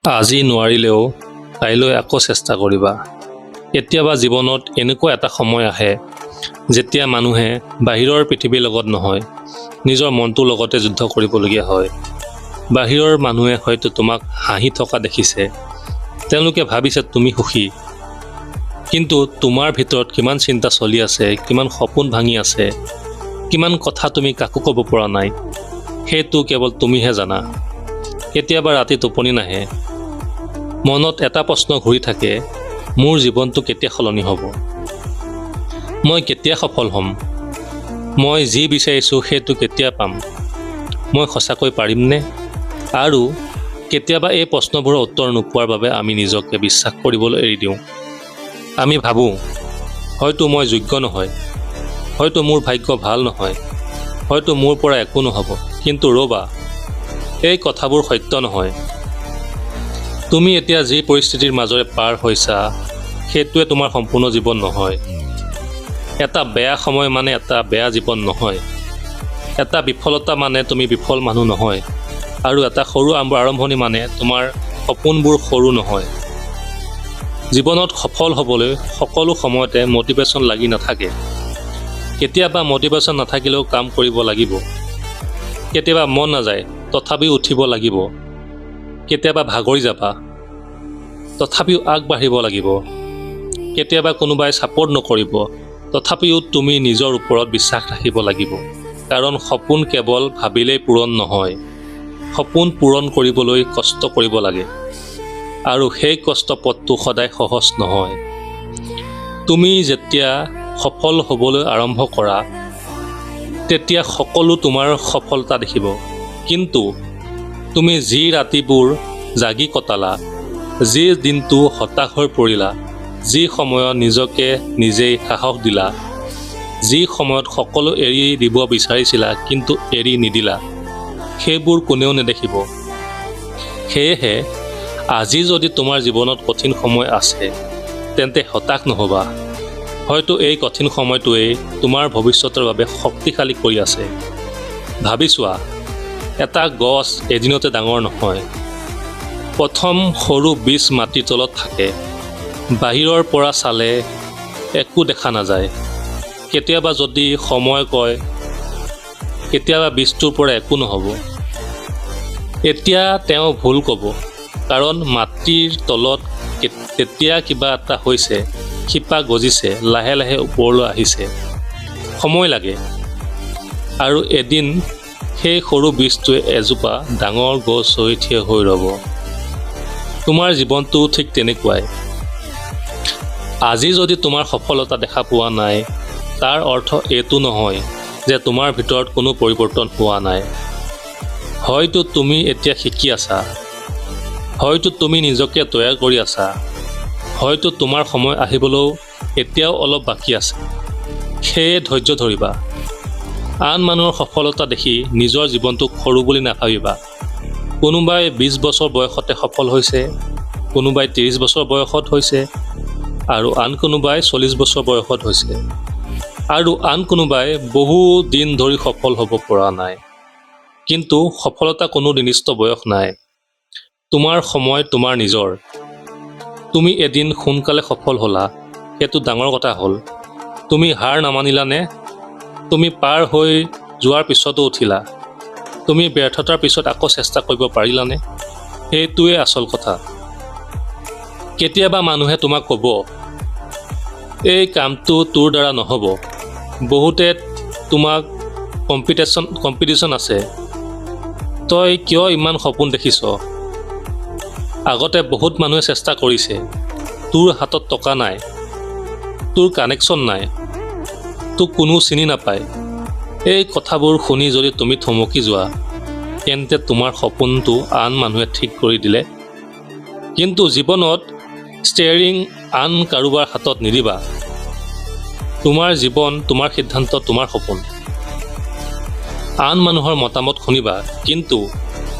আজি নোৱাৰিলেও কাইলৈ আকৌ চেষ্টা কৰিবা। কেতিয়াবা জীৱনত এনেকুৱা এটা সময় আহে যেতিয়া মানুহে বাহিৰৰ পৃথিৱীৰ লগত নহয়, নিজৰ মনটোৰ লগতে যুদ্ধ কৰিবলগীয়া হয়। বাহিৰৰ মানুহে হয়তো তোমাক হাঁহি থকা দেখিছে, তেওঁলোকে ভাবিছে তুমি সুখী, কিন্তু তোমাৰ ভিতৰত কিমান চিন্তা চলি আছে, কিমান সপোন ভাঙি আছে, কিমান কথা তুমি কাকো ক'ব পৰা নাই, সেইটো কেৱল তুমিহে জানা। কেতিয়াবা ৰাতি টোপনি নাহে, মনত এটা প্ৰশ্ন ঘূৰি থাকে, মোৰ জীৱনটো কেতিয়া সলনি হ'ব? মই কেতিয়া সফল হ'ম? মই যি বিচাৰিছোঁ সেইটো কেতিয়া পাম? মই সঁচাকৈ পাৰিমনে? আৰু কেতিয়াবা এই প্ৰশ্নবোৰৰ উত্তৰ নোপোৱাৰ বাবে আমি নিজকে বিশ্বাস কৰিবলৈ এৰি দিওঁ। আমি ভাবোঁ, হয়তো মই যোগ্য নহয়, হয়তো মোৰ ভাগ্য ভাল নহয়, হয়তো মোৰ পৰা একো নহ'ব। কিন্তু ৰ'বা, এই কথাবোৰ সত্য নহয়। তুমি এতিয়া যি পৰিস্থিতিৰ মাজেৰে পাৰ হৈছা, সেইটোৱে তোমাৰ সম্পূৰ্ণ জীৱন নহয়। এটা বেয়া সময় মানে এটা বেয়া জীৱন নহয়। এটা বিফলতা মানে তুমি বিফল মানুহ নহয়। আৰু এটা সৰু আৰম্ভণি মানে তোমাৰ সপোনবোৰ সৰু নহয়। জীৱনত সফল হ'বলৈ সকলো সময়তে মটিভেশ্যন লাগি নাথাকে। কেতিয়াবা মটিভেশ্যন নাথাকিলেও কাম কৰিব লাগিব। কেতিয়াবা মন নাযায়, তথাপিও উঠিব লাগিব। কেতিয়াবা ভাগৰি যাবা, তথাপিও আগবাঢ়িব লাগিব। কেতিয়াবা কোনোবাই ছাপোৰ্ট নকৰিব, তথাপিও তুমি নিজৰ ওপৰত বিশ্বাস ৰাখিব লাগিব। কাৰণ সপোন কেৱল ভাবিলেই পূৰণ নহয়। সপোন পূৰণ কৰিবলৈ কষ্ট কৰিব লাগে। আৰু সেই কষ্ট পথটো সদায় সহজ নহয়। তুমি যেতিয়া সফল হ'বলৈ আৰম্ভ কৰা, তেতিয়া সকলো তোমাৰ সফলতা দেখিব। কিন্তু তুমি যি ৰাতিবোৰ জাগি কটালা, যি দিনটো হতাশ হৈ পৰিলা, যি সময়ত নিজকে নিজেই সাহস দিলা, যি সময়ত সকলো এৰি দিব বিচাৰিছিলা কিন্তু এৰি নিদিলা, সেইবোৰ কোনেও নেদেখিব। সেয়েহে আজি যদি তোমাৰ জীৱনত কঠিন সময় আছে, তেন্তে হতাশ নহ'বা। হয়তো এই কঠিন সময়টোৱেই তোমাৰ ভৱিষ্যতৰ বাবে শক্তিশালী কৰি আছে। ভাবি চোৱা, এটা গছ এদিনতে ডাঙৰ নহয়। প্ৰথম সৰু বীজ মাটিৰ তলত থাকে। বাহিৰৰ পৰা চালে একো দেখা নাযায়। কেতিয়াবা যদি সময় কয়, কেতিয়াবা বীজটোৰ পৰা একো নহ'ব। এতিয়া তেওঁ ভুল ক'ব, কাৰণ মাটিৰ তলত তেতিয়া কিবা এটা হৈছে, শিপা গজিছে, লাহে লাহে ওপৰলৈ আহিছে। সময় লাগে। আৰু এদিন সেই সৰু বীজটোৱে এজোপা ডাঙৰ গছ হৈ থিয় হৈ ৰ'ব। তোমাৰ জীৱনটো ঠিক তেনেকুৱাই। আজি যদি তোমাৰ সফলতা দেখা পোৱা নাই, তাৰ অৰ্থ এইটো নহয় যে তোমাৰ ভিতৰত কোনো পৰিৱৰ্তন হোৱা নাই। হয়তো তুমি এতিয়া শিকি আছা, হয়তো তুমি নিজকে তৈয়াৰ কৰি আছা, হয়তো তোমাৰ সময় আহিবলৈও এতিয়াও অলপ বাকী আছে। সেয়ে ধৈৰ্য ধৰিবা। আন মানুহৰ সফলতা দেখি নিজৰ জীৱনটোক সৰু বুলি নাভাবিবা। কোনোবাই 20 বছৰ বয়সতে সফল হৈছে, কোনোবাই 30 বছৰ বয়সত হৈছে, আৰু আন কোনোবাই 40 বছৰ বয়সত হৈছে, আৰু আন কোনোবাই বহু দিন ধৰি সফল হ'ব পৰা নাই। কিন্তু সফলতা কোনো নিৰ্দিষ্ট বয়স নাই। তোমাৰ সময় তোমাৰ নিজৰ। তুমি এদিন সোনকালে সফল হ'লা, সেইটো ডাঙৰ কথা হ'ল। তুমি হাৰ নামানিলানে? তুমি পাৰ হৈ যোৱাৰ পিছতো উঠিলা? তুমি ব্যৰ্থতাৰ পিছত আকৌ চেষ্টা কৰিব পাৰিলানে? সেইটোৱে আচল কথা। কেতিয়াবা মানুহে তোমাক ক'ব, এই কামটো তোৰ দ্বাৰা নহ'ব। বহুতে তোমাক কম্পিটিশ্যন আছে। তই কিয় ইমান সপোন দেখিছ? আগতে বহুত মানুহে চেষ্টা কৰিছে। তোৰ হাতত টকা নাই, তোৰ কানেকশ্যন নাই, তোক কোনো চিনি নাপায়। এই কথাবোৰ শুনি যদি তুমি থমকি যোৱা, তেন্তে তোমাৰ সপোনটো আন মানুহে ঠিক কৰি দিলে। কিন্তু জীৱনত ষ্টিয়াৰিং আন কাৰোবাৰ হাতত নিদিবা। তোমাৰ জীৱন, তোমাৰ সিদ্ধান্ত, তোমাৰ সপোন। আন মানুহৰ মতামত শুনিবা, কিন্তু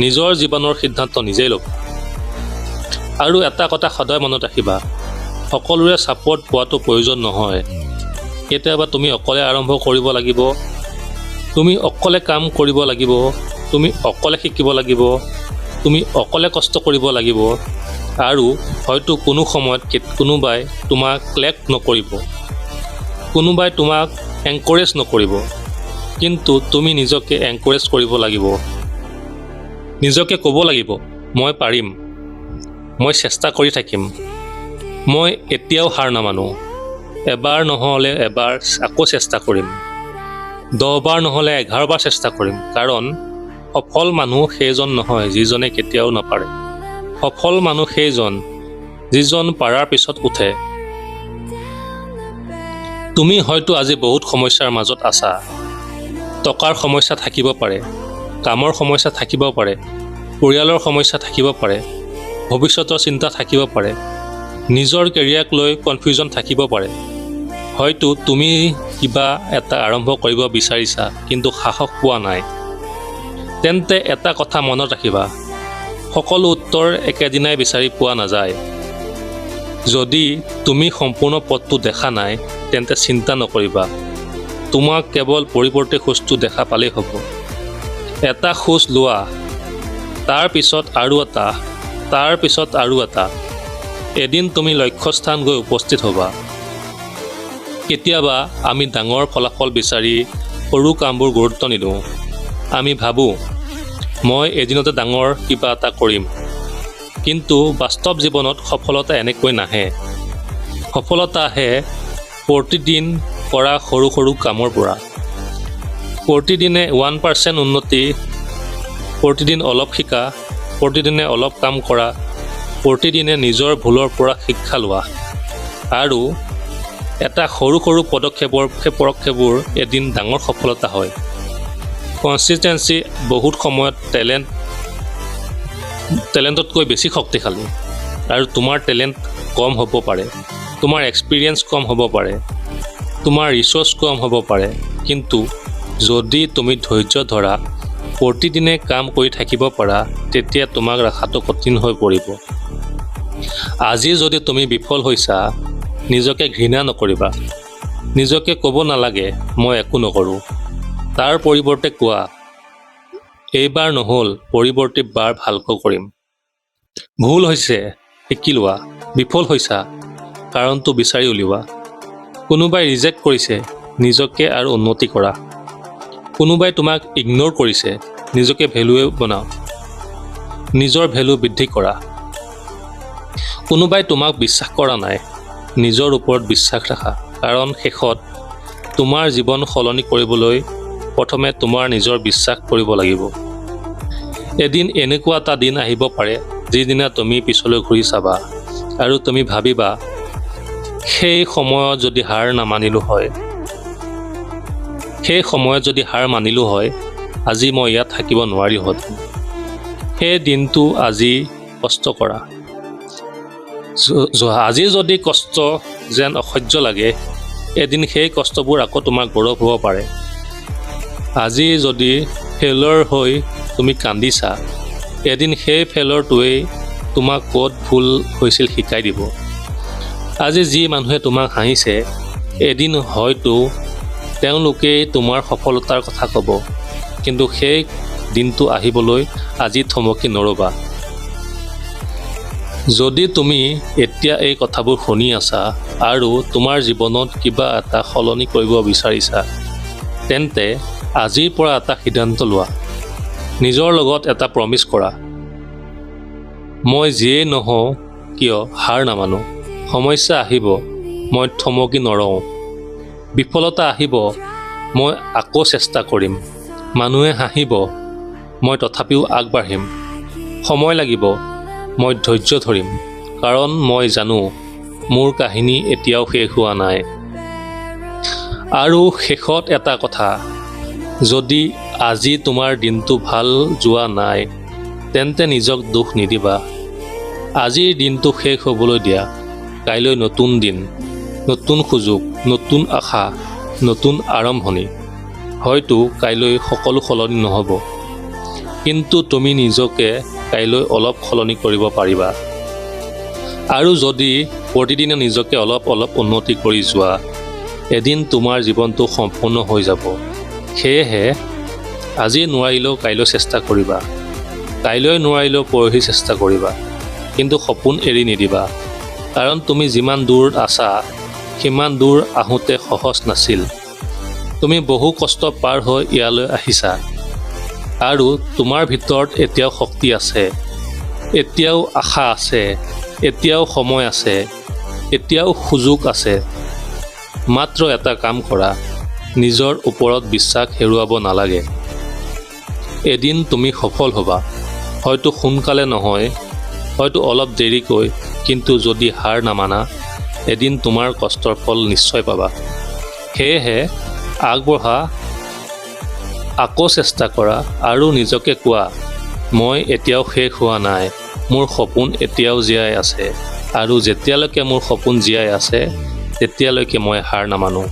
নিজৰ জীৱনৰ সিদ্ধান্ত নিজেই ল'বা। আৰু এটা কথা সদায় মনত ৰাখিবা, সকলোৰে ছাপোৰ্ট পোৱাটো প্ৰয়োজন নহয়। কেতিয়াবা তুমি অকলে আৰম্ভ কৰিব লাগিব, তুমি অকলে কাম কৰিব লাগিব, তুমি অকলে শিকিব লাগিব, তুমি অকলে কষ্ট কৰিব লাগিব আৰু হয়তো কোনো সময়ত কোনোবাই তোমাক ক্লেক নকৰিব, কোনোবাই তোমাক এনকাৰেজ নকৰিব, কিন্তু তুমি নিজকে এনকাৰেজ কৰিব লাগিব। নিজকে ক'ব লাগিব, মই পাৰিম, মই চেষ্টা কৰি থাকিম, মই এতিয়াও হাৰ নামানো, এবাৰ নহ'লে এবাৰ আকৌ চেষ্টা কৰিম, 10 বাৰ নহ'লে 11 বাৰ চেষ্টা কৰিম। কাৰণ সফল মানুহ সেইজন নহয় যিজনে কেতিয়াও নাপাৰে। সফল মানুহ সেইজন যিজন পাৰাৰ পিছত উঠে। তুমি হয়তো আজি বহুত সমস্যাৰ মাজত আছা। টকাৰ সমস্যা থাকিব পাৰে, কামৰ সমস্যা থাকিব পাৰে, পৰিয়ালৰ সমস্যা থাকিব পাৰে, ভৱিষ্যতৰ চিন্তা থাকিব পাৰে, নিজৰ কেৰিয়াৰক লৈ কনফিউজন থাকিব পাৰে। হয়তো তুমি কিবা এটা আৰম্ভ কৰিব বিচাৰিছা কিন্তু সাহস পোৱা নাই। তেন্তে এটা কথা মনত ৰাখিবা, সকলো উত্তৰ একেদিনাই বিচাৰি পোৱা নাযায়। যদি তুমি সম্পূৰ্ণ পথটো দেখা নাই তেন্তে চিন্তা নকৰিবা, তোমাক কেৱল পৰিৱৰ্তী খোজটো দেখা পালেই হ'ব। এটা খোজ লোৱা, তাৰ পিছত আৰু এটা, তাৰ পিছত আৰু এটা। এদিন তুমি লক্ষ্যস্থান গৈ উপস্থিত হ'বা। কেতিয়াবা আমি ডাঙৰ ফলাফল বিচাৰি সৰু কামবোৰ গুৰুত্ব নিদিওঁ। আমি ভাবোঁ, মই এদিনতে ডাঙৰ কিবা এটা কৰিম। কিন্তু বাস্তৱ জীৱনত সফলতা এনেকৈ নাহে। সফলতা আহে প্ৰতিদিন কৰা সৰু সৰু কামৰ পৰা। প্ৰতিদিনে 1% উন্নতি, প্ৰতিদিন অলপ শিকা, প্ৰতিদিনে অলপ কাম কৰা, প্ৰতিদিনে নিজৰ ভুলৰ পৰা শিক্ষা লোৱা। আৰু এটা সৰু সৰু পদক্ষেপবোৰ এদিন ডাঙৰ সফলতা হয়। কনচিষ্টেঞ্চি বহুত সময়ত টেলেণ্টতকৈ বেছি শক্তিশালী। আৰু তোমাৰ টেলেণ্ট কম হ'ব পাৰে, তোমাৰ এক্সপিৰিয়েঞ্চ কম হ'ব পাৰে, তোমাৰ ৰিচোৰ্চ কম হ'ব পাৰে, কিন্তু যদি তুমি ধৈৰ্য ধৰা, প্ৰতিদিনে কাম কৰি থাকিব পাৰা, তেতিয়া তোমাক ৰখাটো কঠিন হৈ পৰিব। আজি যদি তুমি বিফল হৈছা, নিজকে ঘৃণা নকৰিবা। নিজকে ক'ব নালাগে মই একো নকৰোঁ। তাৰ পৰিৱৰ্তে কোৱা, এইবাৰ নহ'ল, পৰিৱৰ্তী বাৰ ভালকৈ কৰিম। ভুল হৈছে, শিকি লোৱা। বিফল হৈছা, কাৰণটো বিচাৰি উলিওৱা। কোনোবাই ৰিজেক্ট কৰিছে, নিজকে আৰু উন্নতি কৰা। কোনোবাই তোমাক ইগন'ৰ কৰিছে, নিজকে ভেলুৱে বনাও, নিজৰ ভেলু বৃদ্ধি কৰা। কোনোবাই তোমাক বিশ্বাস কৰা নাই, নিজৰ ওপৰত বিশ্বাস ৰাখা। কাৰণ শেষত তোমাৰ জীৱন সলনি কৰিবলৈ প্ৰথমে তোমাৰ নিজৰ বিশ্বাস কৰিব লাগিব। এদিন এনেকুৱা এটা দিন আহিব পাৰে যিদিনা তুমি পিছলৈ ঘূৰি চাবা আৰু তুমি ভাবিবা, সেই সময়ত যদি হাৰ মানিলোঁ হয়, আজি মই ইয়াত থাকিব নোৱাৰিলোহেঁতেন। সেই দিনটো আজি কষ্ট কৰা। আজি যদি কষ্ট যেন অসহ্য লাগে, এদিন সেই কষ্টবোৰ আকৌ তোমাৰ গৌৰৱ হ'ব পাৰে। আজি যদি ফেইলৰ হৈ তুমি কান্দিছা, এদিন সেই ফেইলৰটোৱেই তোমাক ক'ত ভুল হৈছিল শিকাই দিব। আজি যি মানুহে তোমাক হাঁহিছে, এদিন হয়তো তেওঁলোকেই তোমাৰ সফলতাৰ কথা ক'ব। কিন্তু সেই দিনটো আহিবলৈ আজি থমকি নৰ'বা। যদি তুমি এতিয়া এই কথাবোৰ শুনি আছা আৰু তোমাৰ জীৱনত কিবা এটা সলনি কৰিব বিচাৰিছা, তেন্তে আজিৰ পৰা এটা সিদ্ধান্ত লোৱা। নিজৰ লগত এটা প্ৰমিছ কৰা, মই যিয়েই নহওঁ কিয় হাৰ নামানো। সমস্যা আহিব, মই থমকি নৰওঁ। বিফলতা আহিব, মই আকৌ চেষ্টা কৰিম। মানুহে হাঁহিব, মই তথাপিও আগবাঢ়িম। সময় লাগিব, মই ধৈৰ্য ধৰিম। কাৰণ মই জানো মোৰ কাহিনী এতিয়াও শেষ হোৱা নাই। আৰু শেষত এটা কথা, যদি আজি তোমাৰ দিনটো ভাল যোৱা নাই, তেন্তে নিজক দোষ নিদিবা। আজিৰ দিনটো শেষ হ'বলৈ দিয়া। কাইলৈ নতুন দিন, নতুন সুযোগ, নতুন আশা, নতুন আৰম্ভণি। হয়তো কাইলৈ সকলো সলনি নহ'ব, কিন্তু তুমি নিজকে কাইলৈ অলপ সলনি কৰিব পাৰিবা। আৰু যদি প্ৰতিদিনে নিজকে অলপ অলপ উন্নতি কৰি যোৱা, এদিন তোমাৰ জীৱনটো সম্পূৰ্ণ হৈ যাব। সেয়েহে আজি নোৱাৰিলেও কাইলৈ চেষ্টা কৰিবা। কাইলৈ নোৱাৰিলেও পৰহি চেষ্টা কৰিবা, কিন্তু সপোন এৰি নিদিবা। কাৰণ তুমি যিমান দূৰ আছা সিমান দূৰ আহোঁতে সহজ নাছিল। তুমি বহু কষ্ট পাৰ হৈ ইয়ালৈ আহিছা আৰু তোমাৰ ভিতৰত এতিয়াও শক্তি আছে, এতিয়াও আশা আছে, এতিয়াও সময় আছে, এতিয়াও সুযোগ আছে। মাত্ৰ এটা কাম কৰা, নিজৰ ওপৰত বিশ্বাস হেৰুৱাব নালাগে। এদিন তুমি সফল হ'বা, হয়তো সোনকালে নহয়, হয়তো অলপ দেৰিকৈ, কিন্তু যদি হাৰ নামানা এদিন তোমাৰ কষ্টৰ ফল নিশ্চয় পাবা। সেয়েহে আগবঢ়া, আকৌ চেষ্টা কৰা আৰু নিজকে কোৱা, মই এতিয়াও শেষ হোৱা নাই, মোৰ সপোন এতিয়াও জীয়াই আছে আৰু যেতিয়ালৈকে মোৰ সপোন জীয়াই আছে তেতিয়ালৈকে মই হাৰ নামানো।